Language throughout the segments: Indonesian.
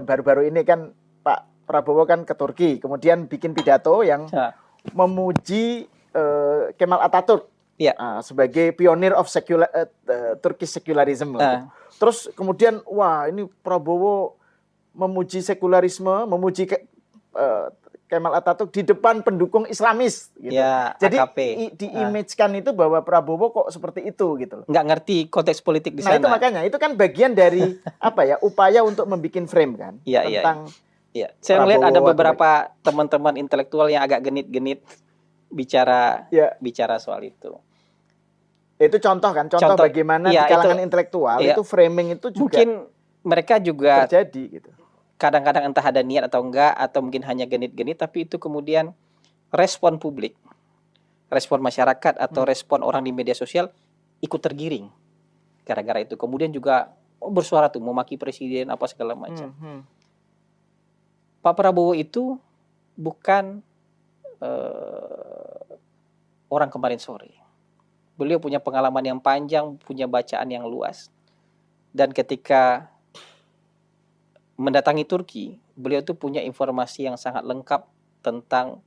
baru-baru ini kan Pak Prabowo kan ke Turki, kemudian bikin pidato yang memuji Kemal Atatürk sebagai pionir of Turkish secularism. Terus kemudian wah ini Prabowo memuji sekularisme, memuji Kemal Atatürk di depan pendukung Islamis gitu. Ya, jadi AKP. Diimage-kan itu bahwa Prabowo kok seperti itu gitu loh. Nggak ngerti konteks politik di sana. Nah itu makanya, itu kan bagian dari upaya untuk membikin frame kan tentang Saya melihat ada beberapa teman-teman intelektual yang agak genit-genit bicara soal itu. Itu contoh bagaimana di kalangan intelektual itu framing itu juga mungkin mereka juga terjadi gitu. Kadang-kadang entah ada niat atau enggak, atau mungkin hanya genit-genit, tapi itu kemudian respon publik, respon masyarakat atau respon orang di media sosial ikut tergiring gara-gara itu. Kemudian juga bersuara tuh memaki presiden apa segala macam. Pak Prabowo itu bukan orang kemarin sore. Beliau punya pengalaman yang panjang, punya bacaan yang luas. Dan ketika mendatangi Turki, beliau tuh punya informasi yang sangat lengkap tentang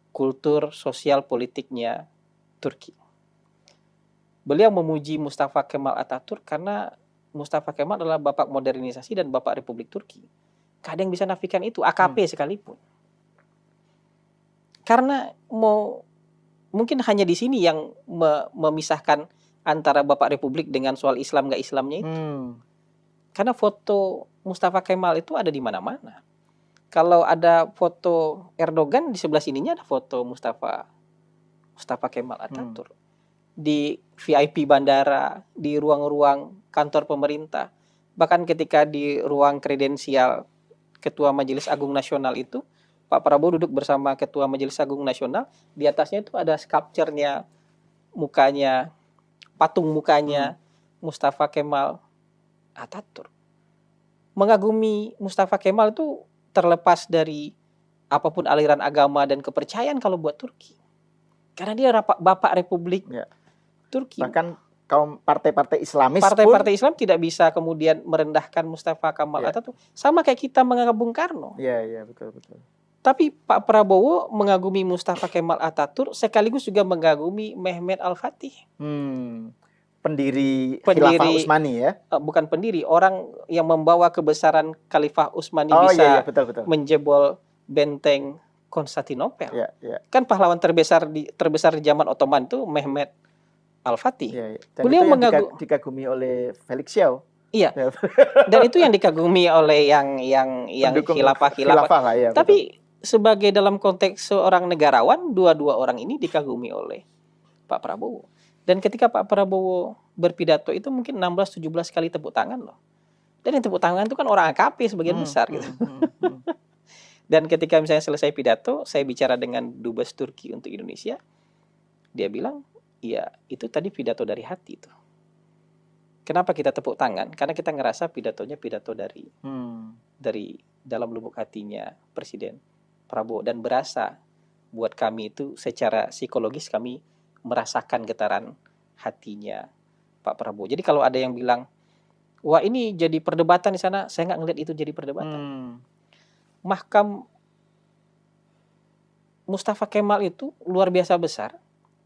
kultur sosial politiknya Turki. Beliau memuji Mustafa Kemal Atatürk karena Mustafa Kemal adalah bapak modernisasi dan bapak Republik Turki. Gak ada yang bisa nafikan itu, AKP sekalipun. Karena mungkin hanya di sini yang memisahkan antara bapak Republik dengan soal Islam gak Islamnya itu. Karena foto Mustafa Kemal itu ada di mana-mana. Kalau ada foto Erdogan, di sebelah sininya ada foto Mustafa Kemal Atatürk. Di VIP bandara, di ruang-ruang kantor pemerintah. Bahkan ketika di ruang kredensial Ketua Majelis Agung Nasional itu, Pak Prabowo duduk bersama Ketua Majelis Agung Nasional. Di atasnya itu ada sculpture-nya, mukanya, patung mukanya Mustafa Kemal Atatürk. Mengagumi Mustafa Kemal itu terlepas dari apapun aliran agama dan kepercayaan kalau buat Turki. Karena dia bapak Republik Turki. Bahkan kaum partai-partai Islamis partai-partai Islam tidak bisa kemudian merendahkan Mustafa Kemal Atatürk. Sama kayak kita mengagumi Bung Karno. Iya, betul. Tapi Pak Prabowo mengagumi Mustafa Kemal Atatürk sekaligus juga mengagumi Mehmet Al-Fatih. Pendiri Khilafah Utsmani ya? Bukan pendiri, orang yang membawa kebesaran Khalifah Utsmani betul. Menjebol benteng Konstantinopel. Kan pahlawan terbesar di zaman Ottoman itu Mehmet Al-Fatih. Dan beliau dikagumi oleh Felix Xiao. Iya. Dan itu yang dikagumi oleh yang khilafah lah, ya, tapi sebagai dalam konteks seorang negarawan, dua orang ini dikagumi oleh Pak Prabowo. Dan ketika Pak Prabowo berpidato itu mungkin 16-17 kali tepuk tangan loh. Dan yang tepuk tangan itu kan orang AKP sebagian besar gitu. Dan ketika misalnya selesai pidato, saya bicara dengan Dubes Turki untuk Indonesia. Dia bilang, iya itu tadi pidato dari hati tuh. Kenapa kita tepuk tangan? Karena kita ngerasa pidatonya pidato dari dalam lubuk hatinya Presiden Prabowo. Dan berasa buat kami itu secara psikologis kami merasakan getaran hatinya Pak Prabowo. Jadi kalau ada yang bilang, wah ini jadi perdebatan di sana, saya nggak ngeliat itu jadi perdebatan. Makam Mustafa Kemal itu luar biasa besar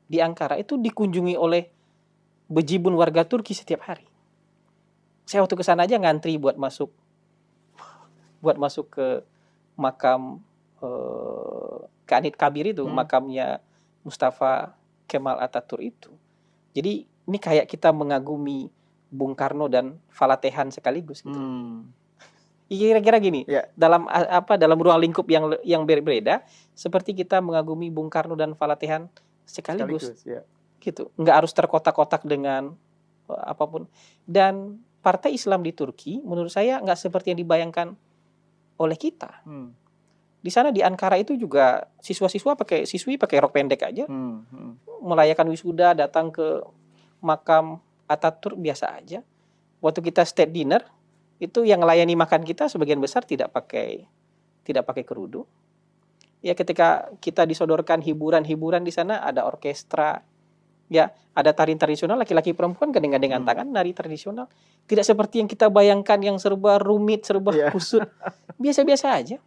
di Ankara, itu dikunjungi oleh bejibun warga Turki setiap hari. Saya waktu ke sana aja ngantri buat masuk ke makam Kanit Kabir itu, makamnya Mustafa Kemal Atatürk itu. Jadi ini kayak kita mengagumi Bung Karno dan Falatehan sekaligus gitu. Kira-kira gini, dalam ruang lingkup yang berbeda, seperti kita mengagumi Bung Karno dan Falatehan sekaligus. Gitu. Nggak harus terkotak-kotak dengan apapun. Dan partai Islam di Turki menurut saya nggak seperti yang dibayangkan oleh kita. Di sana di Ankara itu juga siswi pakai rok pendek aja. Merayakan wisuda, datang ke makam Atatürk biasa aja. Waktu kita state dinner, itu yang melayani makan kita sebagian besar tidak pakai kerudung. Ya ketika kita disodorkan hiburan di sana, ada orkestra Ya, ada tari tradisional laki-laki perempuan dengan tangan, nari tradisional. Tidak seperti yang kita bayangkan yang serba rumit, serba kusut. Biasa-biasa aja.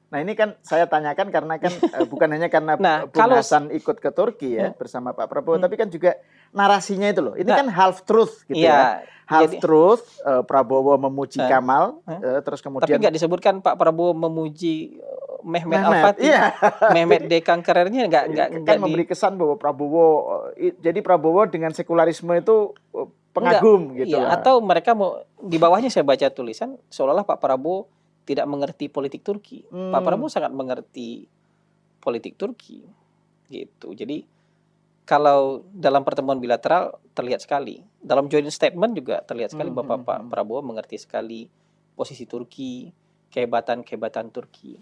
Nah ini kan saya tanyakan karena kan bukan hanya karena Bung Hasan ikut ke Turki ya bersama Pak Prabowo, tapi kan juga narasinya itu loh. Ini kan half truth gitu ya. Half truth, Prabowo memuji Kamal, terus kemudian. Tapi nggak disebutkan Pak Prabowo memuji Mehmet Al-Fatih, Mehmet D. Kankerernya nggak kan memberi kesan bahwa Prabowo, jadi Prabowo dengan sekularisme itu pengagum gitu. Iya, atau mereka mau di bawahnya saya baca tulisan seolah-olah Pak Prabowo tidak mengerti politik Turki. Pak Prabowo sangat mengerti politik Turki, gitu. Jadi kalau dalam pertemuan bilateral terlihat sekali, dalam joint statement juga terlihat sekali bahwa Pak Prabowo mengerti sekali posisi Turki, kehebatan Turki.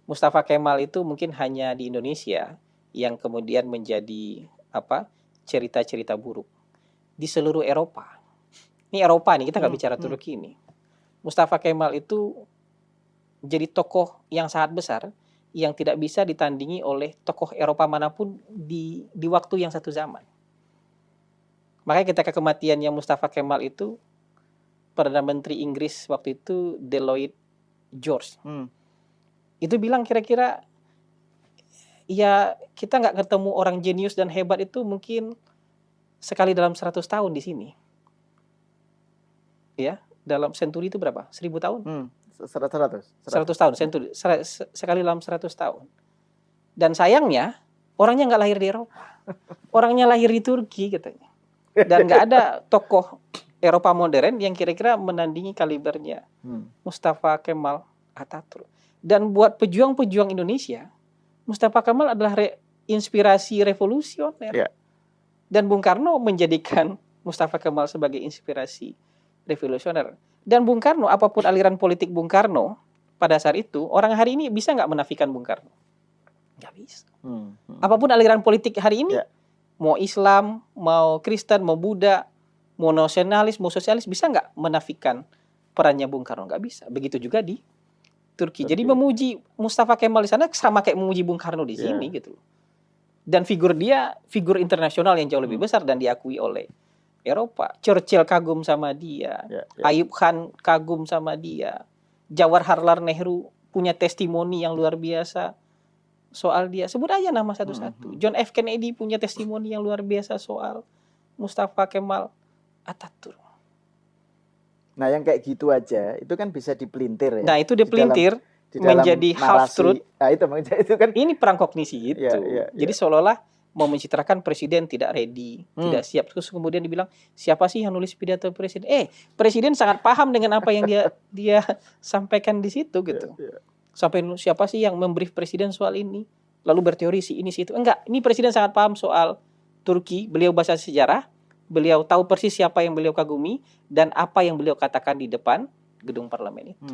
Mustafa Kemal itu mungkin hanya di Indonesia yang kemudian menjadi cerita-cerita buruk di seluruh Eropa. Ini Eropa nih, kita nggak bicara Turki ini. Mustafa Kemal itu jadi tokoh yang sangat besar yang tidak bisa ditandingi oleh tokoh Eropa manapun di waktu yang satu zaman. Makanya ketika kematiannya Mustafa Kemal itu, Perdana Menteri Inggris waktu itu Lloyd George itu bilang kira-kira ya kita nggak ketemu orang jenius dan hebat itu mungkin sekali dalam 100 tahun di sini. Ya, dalam senturi itu berapa? 1000 tahun? 100 tahun, senturi. Sekali dalam 100 tahun. Dan sayangnya, orangnya nggak lahir di Eropa. Orangnya lahir di Turki katanya. Dan nggak ada tokoh Eropa modern yang kira-kira menandingi kalibernya Mustafa Kemal Atatürk. Dan buat pejuang-pejuang Indonesia, Mustafa Kemal adalah inspirasi revolusioner. Yeah. Dan Bung Karno menjadikan Mustafa Kemal sebagai inspirasi revolusioner. Dan Bung Karno, apapun aliran politik Bung Karno pada saat itu, orang hari ini bisa nggak menafikan Bung Karno? Nggak bisa. Apapun aliran politik hari ini, mau Islam, mau Kristen, mau Buddha, mau nasionalis, mau sosialis, bisa nggak menafikan perannya Bung Karno? Nggak bisa. Begitu juga di Turki. Jadi memuji Mustafa Kemal di sana sama kayak memuji Bung Karno di sini gitu. Dan figur dia, figur internasional yang jauh lebih besar dan diakui oleh Eropa. Churchill kagum sama dia, Ayub Khan kagum sama dia, Jawaharlal Nehru punya testimoni yang luar biasa soal dia. Sebut aja nama satu-satu. John F. Kennedy punya testimoni yang luar biasa soal Mustafa Kemal Atatürk. Nah yang kayak gitu aja itu kan bisa dipelintir ya. Nah itu dipelintir menjadi half truth. Nah itu kan ini perang kognisi itu. Jadi seolah-olah mau mencitrakan presiden tidak ready, tidak siap. Terus kemudian dibilang siapa sih yang nulis pidato presiden? Presiden sangat paham dengan apa yang dia sampaikan di situ gitu. Sampai siapa sih yang memberief presiden soal ini? Lalu berteori si ini si itu. Enggak, ini presiden sangat paham soal Turki. Beliau baca sejarah, beliau tahu persis siapa yang beliau kagumi dan apa yang beliau katakan di depan gedung parlemen itu.